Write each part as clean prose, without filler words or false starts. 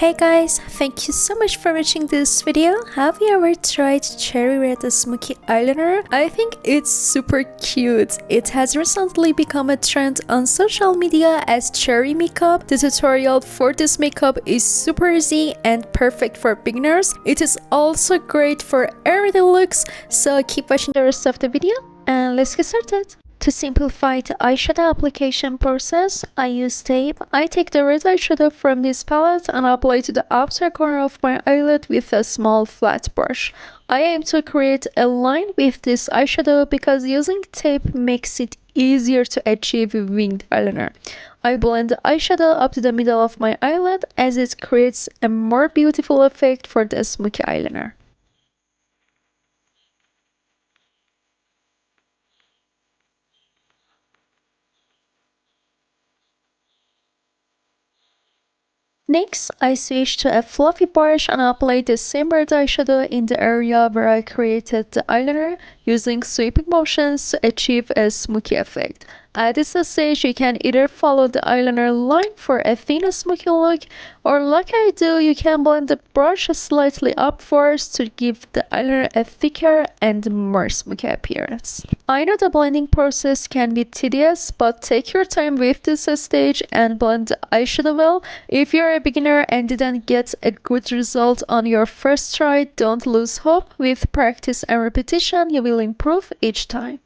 Hey guys, thank you so much for watching this video. Have you ever tried cherry red smoky eyeliner? I think it's super cute. It has recently become a trend on social media as cherry makeup. The tutorial for this makeup is super easy and perfect for beginners. It is also great for everyday looks, so keep watching the rest of the video and let's get started. To simplify the eyeshadow application process, I use tape. I take the red eyeshadow from this palette and apply to the outer corner of my eyelid with a small flat brush. I aim to create a line with this eyeshadow because using tape makes it easier to achieve winged eyeliner. I blend the eyeshadow up to the middle of my eyelid as it creates a more beautiful effect for the smoky eyeliner. Next, I switch to a fluffy brush and apply the same red eyeshadow in the area where I created the eyeliner using sweeping motions to achieve a smoky effect. At this stage, you can either follow the eyeliner line for a thin smoky look, or like I do, you can blend the brush slightly upwards to give the eyeliner a thicker and more smoky appearance. I know the blending process can be tedious, but take your time with this stage and blend the eyeshadow well. If you're a beginner and didn't get a good result on your first try, don't lose hope. With practice and repetition, you will improve each time.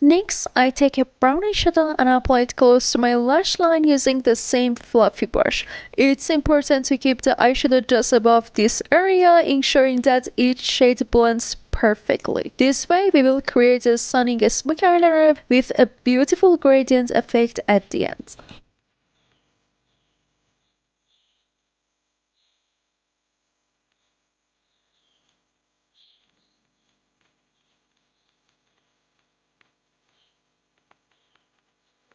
Next, I take a brown eyeshadow and apply it close to my lash line using the same fluffy brush. It's important to keep the eyeshadow just above this area, ensuring that each shade blends perfectly. This way, we will create a stunning smoky eyeliner with a beautiful gradient effect at the end.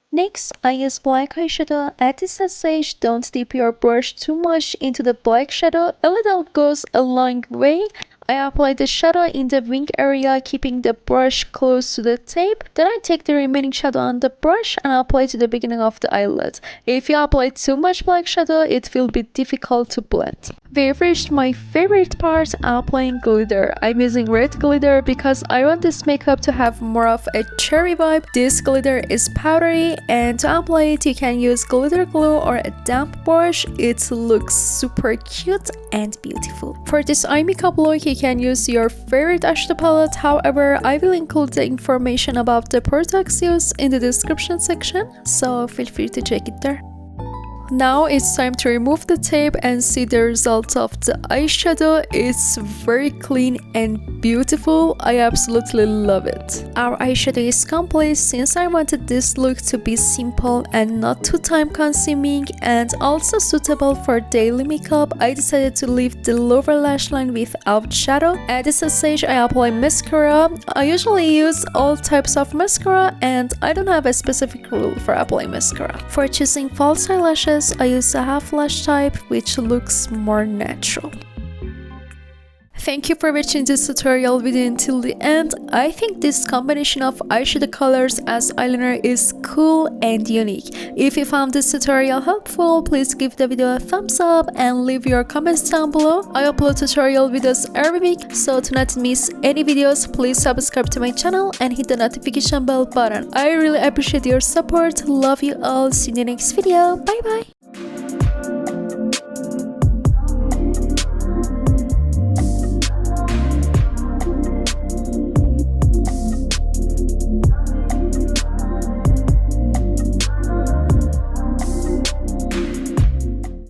Next, I use black eyeshadow. At this stage, don't dip your brush too much into the black shadow. A little goes a long way. I apply the shadow in the wing area, keeping the brush close to the tape. Then I take the remaining shadow on the brush and apply to the beginning of the eyelid. If you apply too much black shadow, it will be difficult to blend. We've reached my favorite part, applying glitter. I'm using red glitter because I want this makeup to have more of a cherry vibe. This glitter is powdery, and to apply it, you can use glitter glue or a damp brush. It looks super cute and beautiful. For this eye makeup look, you can use your favorite eyeshadow palette. However, I will include the information about the products used in the description section, so feel free to check it there. Now it's time to remove the tape and see the result of the eyeshadow. It's very clean and beautiful. I absolutely love it. Our eyeshadow is complete. Since I wanted this look to be simple and not too time consuming and also suitable for daily makeup, I decided to leave the lower lash line without shadow. At this stage, I apply mascara. I usually use all types of mascara and I don't have a specific rule for applying mascara. For choosing false eyelashes, I use a half lash type, which looks more natural. Thank you for watching this tutorial video until the end. I think this combination of eyeshadow colors as eyeliner is cool and unique. If you found this tutorial helpful, please give the video a thumbs up and leave your comments down below. I upload tutorial videos every week, so to not miss any videos, please subscribe to my channel and hit the notification bell button. I really appreciate your support. Love you all. See you in the next video. Bye bye.